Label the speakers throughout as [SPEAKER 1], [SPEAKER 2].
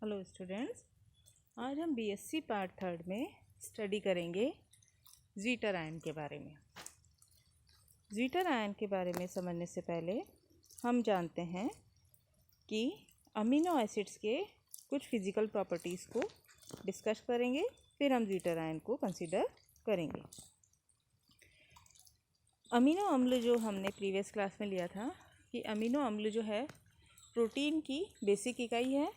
[SPEAKER 1] Hello students, आज हम BSc part third में स्टडी करेंगे ज़ीटर आयन के बारे में। ज़ीटर आयन के बारे में समझने से पहले हम जानते हैं कि अमीनो एसिड्स के कुछ फिज़िकल प्रॉपर्टीज़ को डिस्कस करेंगे, फिर हम ज़ीटर आयन को कंसीडर करेंगे। अमीनो अम्ल जो हमने प्रीवियस क्लास में लिया था कि अमीनो अम्ल जो है प्रोटीन की बेसिक इकाई है।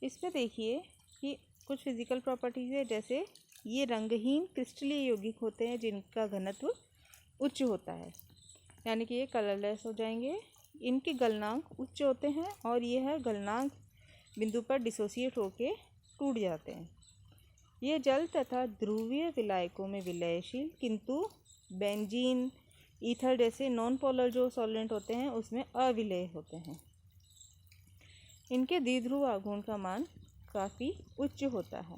[SPEAKER 1] इसमें देखिए कि कुछ फिज़िकल प्रॉपर्टीज़ है, जैसे ये रंगहीन क्रिस्टलीय यौगिक होते हैं जिनका घनत्व उच्च होता है, यानी कि ये कलरलेस हो जाएंगे। इनके गलनांक उच्च होते हैं और यह गलनांक बिंदु पर डिसोसिएट होके टूट जाते हैं। ये जल तथा ध्रुवीय विलायकों में विलयशील, किंतु बेंजीन, ईथर जैसे नॉन पोलर जो सॉल्वेंट होते हैं उसमें अविलेय होते हैं। इनके द्विध्रुव आघूर्ण का मान काफ़ी उच्च होता है।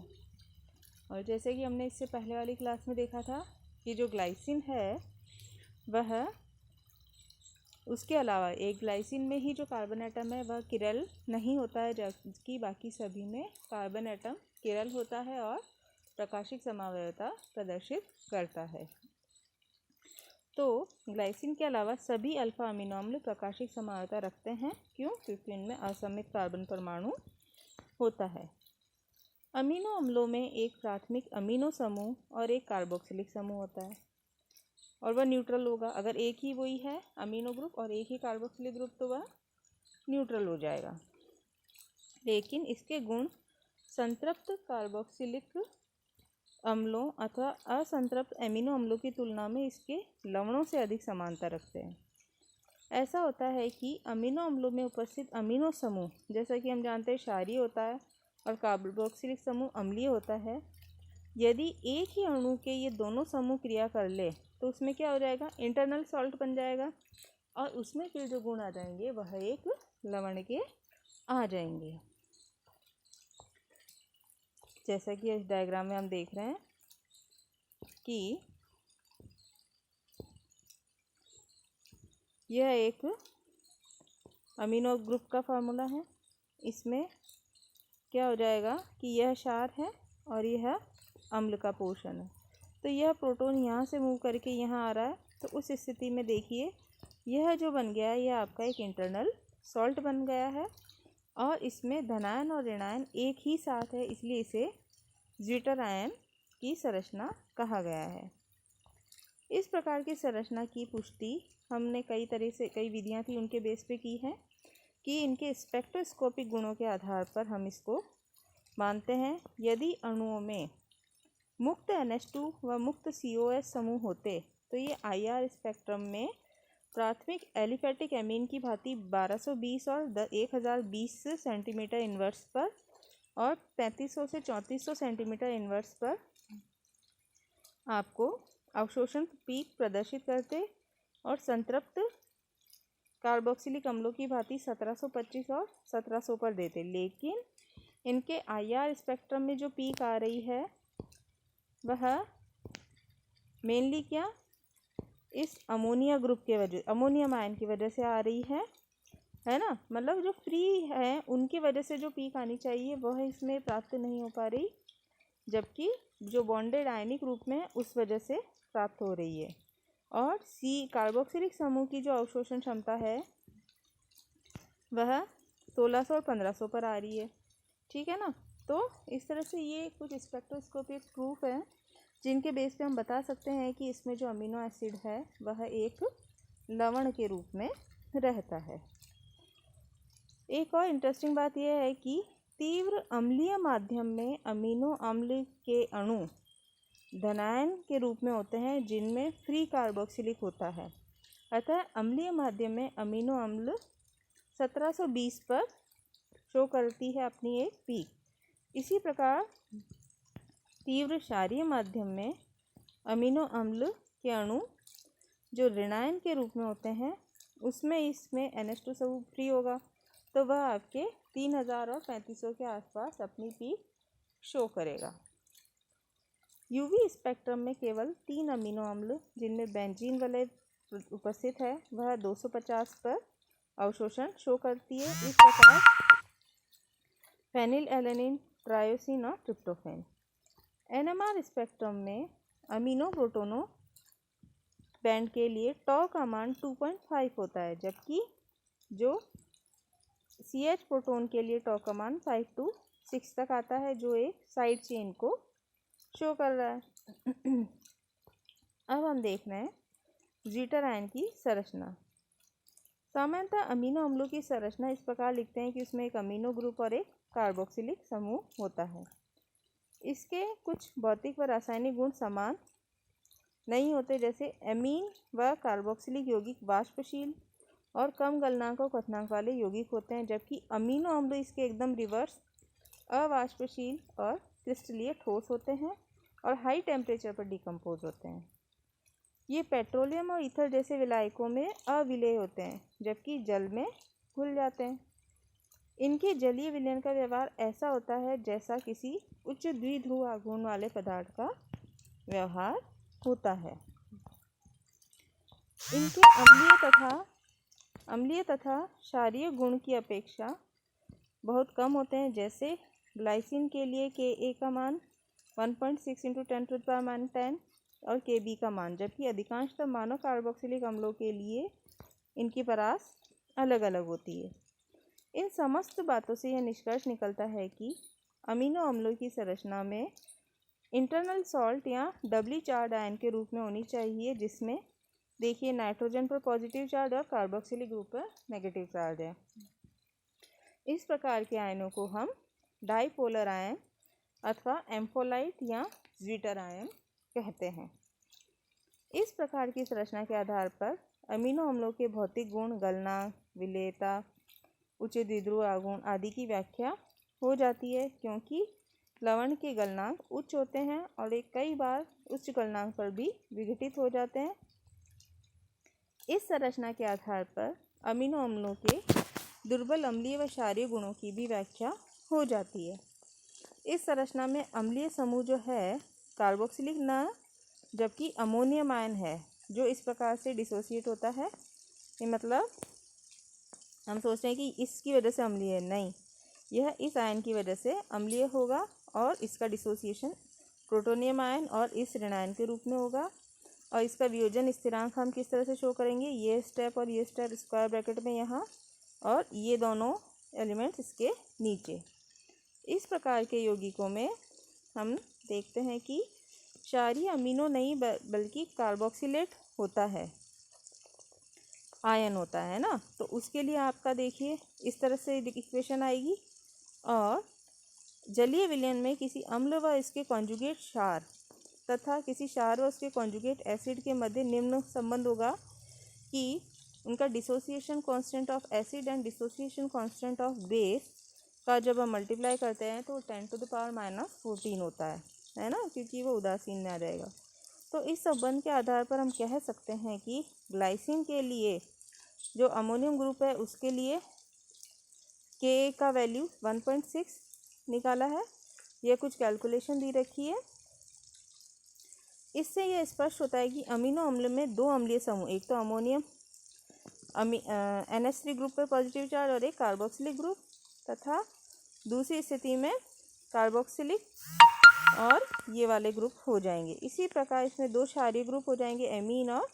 [SPEAKER 1] और जैसे कि हमने इससे पहले वाली क्लास में देखा था कि जो ग्लाइसिन है वह, उसके अलावा एक ग्लाइसिन में ही जो कार्बन एटम है वह किरल नहीं होता है, जबकि बाकी सभी में कार्बन एटम किरल होता है और प्रकाशिक समवायता प्रदर्शित करता है। तो ग्लाइसिन के अलावा सभी अल्फा अमीनो अम्ल प्रकाशिक समवायता रखते हैं। क्यों? क्योंकि इनमें असमित कार्बन परमाणु होता है। अमीनो अम्लों में एक प्राथमिक अमीनो समूह और एक कार्बोक्सिलिक समूह होता है और वह न्यूट्रल होगा। अगर एक ही वही है अमीनो ग्रुप और एक ही कार्बोक्सिलिक ग्रुप तो वह न्यूट्रल हो जाएगा। लेकिन इसके गुण संतृप्त कार्बोक्सिलिक अम्लों अथवा असंतृप्त एमिनो अम्लों की तुलना में इसके लवणों से अधिक समानता रखते हैं। ऐसा होता है कि अमीनो अम्लों में उपस्थित अमीनो समूह, जैसा कि हम जानते हैं क्षारीय होता है और कार्बोक्सिलिक समूह अम्लीय होता है। यदि एक ही अणु के ये दोनों समूह क्रिया कर ले तो उसमें क्या हो जाएगा? इंटरनल सॉल्ट बन जाएगा और उसमें फिर जो गुण आ जाएंगे वह एक लवण के आ जाएंगे। जैसा कि इस डायग्राम में हम देख रहे हैं कि यह एक अमीनो ग्रुप का फार्मूला है। इसमें क्या हो जाएगा कि यह क्षार है और यह अम्ल का पोर्शन है। तो यह प्रोटॉन यहाँ से मूव करके यहाँ आ रहा है, तो उस स्थिति में देखिए यह जो बन गया है यह आपका एक इंटरनल सॉल्ट बन गया है और इसमें धनायन और ऋणायन एक ही साथ है, इसलिए इसे ज़ीटर आयन की संरचना कहा गया है। इस प्रकार की संरचना की पुष्टि हमने कई विधियां थी उनके बेस पे की है कि इनके स्पेक्ट्रोस्कोपिक गुणों के आधार पर हम इसको मानते हैं। यदि अणुओं में मुक्त NH2 व मुक्त COS समूह होते तो ये IR स्पेक्ट्रम में प्राथमिक एलिफेटिक एमीन की भांति 1220 और 1020 सेंटीमीटर इन्वर्स पर और 3500 से 3400 सेंटीमीटर इन्वर्स पर आपको अवशोषण पीक प्रदर्शित करते और संतृप्त कार्बोक्सिलिक अम्लों की भांति 1725 और 1700 पर देते। लेकिन इनके IR स्पेक्ट्रम में जो पीक आ रही है वह मेनली क्या इस अमोनिया ग्रुप के वजह, अमोनियम आयन की वजह से आ रही है ना। मतलब जो फ्री है उनकी वजह से जो पीक आनी चाहिए वह इसमें प्राप्त नहीं हो पा रही, जबकि जो बॉन्डेड आयनिक रूप में है उस वजह से प्राप्त हो रही है। और कार्बोक्सिलिक समूह की जो अवशोषण क्षमता है वह 1600 और 1500 पर आ रही है। ठीक है ना। तो इस तरह से ये कुछ स्पेक्ट्रोस्कोपिक प्रूफ है जिनके बेस पे हम बता सकते हैं कि इसमें जो अमीनो एसिड है वह एक लवण के रूप में रहता है। एक और इंटरेस्टिंग बात यह है कि तीव्र अम्लीय माध्यम में अमीनो अम्ल के अणु धनायन के रूप में होते हैं जिनमें फ्री कार्बोक्सिलिक होता है। अतः अम्लीय माध्यम में अमीनो अम्ल 1720 पर शो करती है अपनी एक पीक। इसी प्रकार तीव्र क्षारीय माध्यम में अमीनो अम्ल के अणु जो ऋणायन के रूप में होते हैं उसमें इसमें NH2 समूह फ्री होगा, तो वह आपके 3000 और 3500 के आसपास अपनी पीक शो करेगा। UV स्पेक्ट्रम में केवल 3 अमीनो अम्ल जिनमें बेंजीन वलय उपस्थित है वह 250 पर अवशोषण शो करती है। इस प्रकार फेनिल एलेनिन, ट्रायोसिन और ट्रिप्टोफैन। NMR स्पेक्ट्रम में अमीनो प्रोटोनो बैंड के लिए टॉ का मान 2.5 होता है, जबकि जो CH प्रोटोन के लिए टॉ का मान 5 to 6 तक आता है, जो एक साइड चेन को शो कर रहा है। अब हम देख रहे हैं जीटर आयन की संरचना। सामान्यतः अमीनो अम्लों की संरचना इस प्रकार लिखते हैं कि उसमें एक अमीनो ग्रुप और एक कार्बोक्सिलिक समूह होता है। इसके कुछ भौतिक व रासायनिक गुण समान नहीं होते, जैसे एमीन व कार्बोक्सिलिक यौगिक वाष्पशील और कम गलनांक और क्वथनांक वाले यौगिक होते हैं, जबकि अमीनो अम्ल इसके एकदम रिवर्स अवाष्पशील और क्रिस्टलीय ठोस होते हैं और हाई टेम्परेचर पर डिकम्पोज होते हैं। ये पेट्रोलियम और ईथर जैसे विलायकों में अविलेय होते हैं, जबकि जल में घुल जाते हैं। इनके जलीय विलयन का व्यवहार ऐसा होता है जैसा किसी उच्च द्विध्रुव आघूर्ण वाले पदार्थ का व्यवहार होता है। इनके अम्लीय तथा क्षारीय गुण की अपेक्षा बहुत कम होते हैं, जैसे ग्लाइसिन के लिए Ka का मान 1.6 × 10⁻10 और Kb का मान, जबकि अधिकांशतः मानव कार्बोक्सिलिक अम्लों के लिए इनकी परास अलग अलग होती है। इन समस्त बातों से यह निष्कर्ष निकलता है कि अमीनो अम्लों की संरचना में इंटरनल सॉल्ट या डबली चार्ज आयन के रूप में होनी चाहिए, जिसमें देखिए नाइट्रोजन पर पॉजिटिव चार्ज और कार्बोक्सिलिक ग्रुप पर नेगेटिव चार्ज है। इस प्रकार के आयनों को हम डाईपोलर आयन अथवा एम्फोलाइट या ज्वीटर आयन कहते हैं। इस प्रकार की संरचना के आधार पर अमीनो अम्लों के भौतिक गुण, गलनांक, विलेयता, उच्च द्विध्रुव आघूर्ण आदि की व्याख्या हो जाती है, क्योंकि लवण के गलनांक उच्च होते हैं और एक कई बार उच्च गलनांक पर भी विघटित हो जाते हैं। इस संरचना के आधार पर अमीनो अम्लों के दुर्बल अम्लीय व क्षारीय गुणों की भी व्याख्या हो जाती है। इस संरचना में अम्लीय समूह जो है कार्बोक्सिलिक न, जबकि अमोनियम आयन है जो इस प्रकार से डिसोसिएट होता है। ये मतलब हम सोचते हैं कि इसकी वजह से अम्लीय है, नहीं, यह इस आयन की वजह से अम्लीय होगा और इसका डिसोसिएशन प्रोटोनियम आयन और इस ऋणायन के रूप में होगा। और इसका वियोजन स्थिरांक हम किस तरह से शो करेंगे, ये स्टेप और ये स्टेप स्क्वायर ब्रैकेट में यहाँ और ये दोनों एलिमेंट्स इसके नीचे। इस प्रकार के यौगिकों में हम देखते हैं कि क्षारीय अमीनो नहीं बल्कि कार्बोक्सिलेट होता है, आयन होता है ना। तो उसके लिए आपका देखिए इस तरह से इक्वेशन आएगी। और जलीय विलयन में किसी अम्ल व इसके कॉन्जुगेट क्षार तथा किसी क्षार व उसके कॉन्जुगेट एसिड के मध्य निम्न संबंध होगा कि उनका dissociation constant of acid and dissociation constant of base का जब हम मल्टीप्लाई करते हैं तो 10⁻⁻14 होता है ना, क्योंकि वो उदासीन में आ जाएगा। तो इस संबंध के आधार पर हम कह सकते हैं कि ग्लाइसिन के लिए जो अमोनियम ग्रुप है उसके लिए Ka का वैल्यू 1.6 निकाला है। यह कुछ कैलकुलेशन दी रखी है। इससे यह स्पष्ट होता है कि अमीनो अम्ल में दो अम्लीय समूह, एक तो अमोनियम NH3 ग्रुप पर पॉजिटिव चार्ज और एक कार्बोक्सिलिक ग्रुप, तथा दूसरी स्थिति में कार्बोक्सिलिक और ये वाले ग्रुप हो जाएंगे। इसी प्रकार इसमें दो क्षारीय ग्रुप हो जाएंगे, एमीन और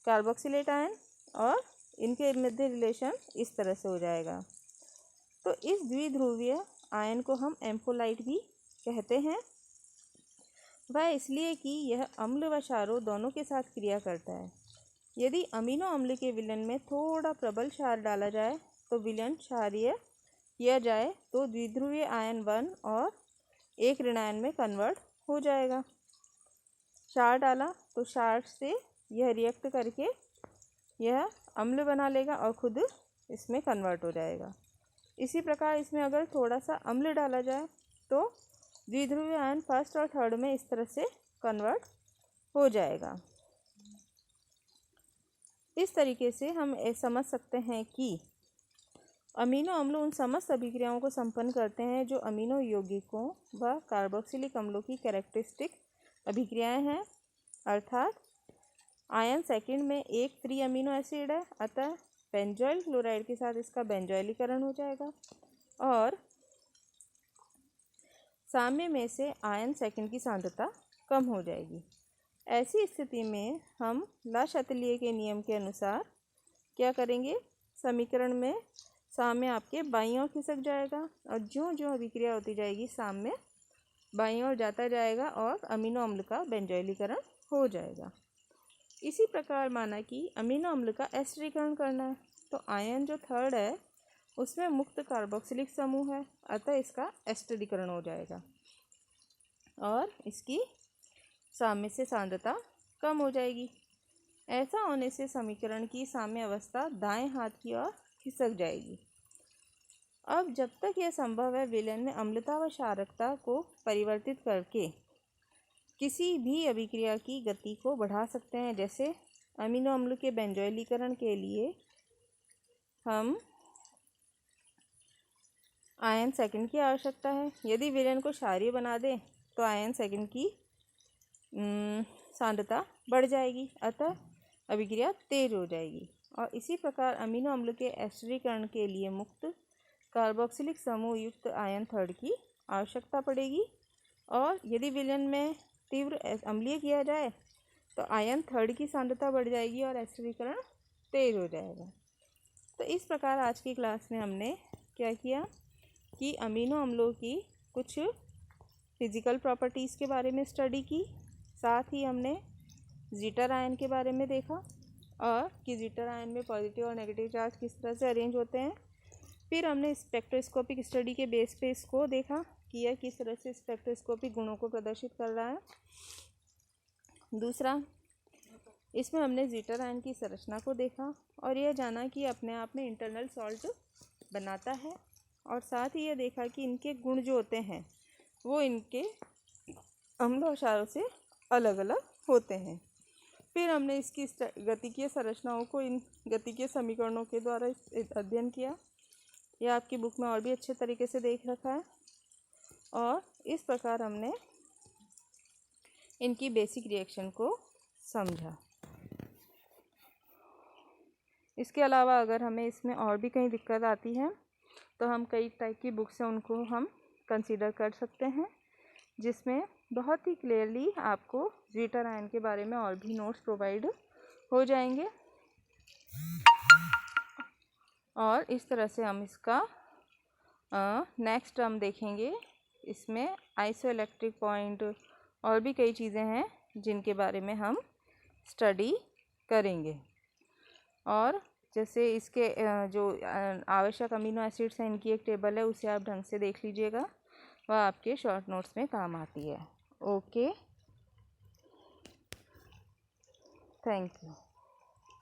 [SPEAKER 1] कार्बोक्सिलेट आयन, और इनके मध्य रिलेशन इस तरह से हो जाएगा। तो इस द्विध्रुवीय आयन को हम एम्फोलाइट भी कहते हैं। वह इसलिए कि यह अम्ल व क्षारों दोनों के साथ क्रिया करता है। यदि अमीनो अम्ल के विलयन में थोड़ा प्रबल क्षार डाला जाए तो विलयन क्षारीय किया जाए तो द्विध्रुवीय आयन 1 और एक ऋणायन में कन्वर्ट हो जाएगा। क्षार डाला तो क्षार से यह रिएक्ट करके यह अम्ल बना लेगा और खुद इसमें कन्वर्ट हो जाएगा। इसी प्रकार इसमें अगर थोड़ा सा अम्ल डाला जाए तो द्विध्रुवीय आयन फर्स्ट और थर्ड में इस तरह से कन्वर्ट हो जाएगा। इस तरीके से हम समझ सकते हैं कि अमीनो अम्ल उन समस्त अभिक्रियाओं को संपन्न करते हैं जो अमीनो यौगिकों व कार्बोक्सिलिक अम्लों की कैरेक्टरिस्टिक अभिक्रियाएं हैं। अर्थात आयन सेकंड में एक फ्री अमीनो एसिड है, अतः बेंजोइल क्लोराइड के साथ इसका बेंजोइलीकरण हो जाएगा और साम्य में से आयन सेकंड की सांद्रता कम हो जाएगी। ऐसी स्थिति में हम ला शातिलिय के नियम के अनुसार क्या करेंगे, समीकरण में साम्य आपके बाईं ओर खिसक जाएगा और ज्यों ज्यों अभिक्रिया होती जाएगी साम्य बाईं ओर जाता जाएगा और अमीनो अम्ल का बेंजोइलीकरण हो जाएगा। इसी प्रकार माना कि अमीनो अम्ल का एस्टरीकरण करना है, तो आयन जो थर्ड है उसमें मुक्त कार्बोक्सिलिक समूह है, अतः इसका एस्टरीकरण हो जाएगा और इसकी साम्य से सांद्रता कम हो जाएगी। ऐसा होने से समीकरण की साम्य अवस्था दाएं हाथ की ओर खिसक जाएगी। अब जब तक यह संभव है विलयन में अम्लता व क्षारकता को परिवर्तित करके किसी भी अभिक्रिया की गति को बढ़ा सकते हैं। जैसे अमीनो अम्ल के बेंजोइलीकरण के लिए हम आयन सेकंड की आवश्यकता है। यदि विलयन को क्षारीय बना दें तो आयन सेकंड की सांद्रता बढ़ जाएगी, अतः अभिक्रिया तेज हो जाएगी। और इसी प्रकार अमीनो अम्ल के एस्टरीकरण के लिए मुक्त कार्बोक्सिलिक समूह युक्त आयन थर्ड की आवश्यकता पड़ेगी। और यदि विलयन में तीव्र अम्लीय किया जाए तो आयन थर्ड की सांद्रता बढ़ जाएगी और एस्टरीकरण तेज हो जाएगा। तो इस प्रकार आज की क्लास में हमने क्या किया कि अमीनो अम्लों की कुछ फिजिकल प्रॉपर्टीज़ के बारे में स्टडी की, साथ ही हमने जीटर आयन के बारे में देखा और कि जीटर आयन में पॉजिटिव और नेगेटिव चार्ज किस तरह से अरेंज होते हैं। फिर हमने स्पेक्ट्रोस्कोपिक स्टडी के बेस पे इसको देखा कि यह किस तरह से स्पेक्ट्रोस्कोपिक गुणों को प्रदर्शित कर रहा है। दूसरा, इसमें हमने जीटर आयन की संरचना को देखा और यह जाना कि अपने आप में इंटरनल सॉल्ट बनाता है, और साथ ही यह देखा कि इनके गुण जो होते हैं वो इनके अम्ल और क्षारों से अलग अलग होते हैं। फिर हमने इसकी गतिकीय संरचनाओं को इन गतिकीय समीकरणों के द्वारा अध्ययन किया। यह आपकी बुक में और भी अच्छे तरीके से देख रखा है और इस प्रकार हमने इनकी बेसिक रिएक्शन को समझा। इसके अलावा अगर हमें इसमें और भी कहीं दिक्कत आती है तो हम कई टाइप की बुक्स हैं उनको हम कंसीडर कर सकते हैं, जिसमें बहुत ही क्लियरली आपको जीटर आयन के बारे में और भी नोट्स प्रोवाइड हो जाएंगे। और इस तरह से हम इसका नेक्स्ट हम देखेंगे। इसमें आइसोइलेक्ट्रिक पॉइंट और भी कई चीज़ें हैं जिनके बारे में हम स्टडी करेंगे। और जैसे इसके जो आवश्यक अमीनो एसिड्स हैं इनकी एक टेबल है, उसे आप ढंग से देख लीजिएगा, वह आपके शॉर्ट नोट्स में काम आती है। Okay, thank you.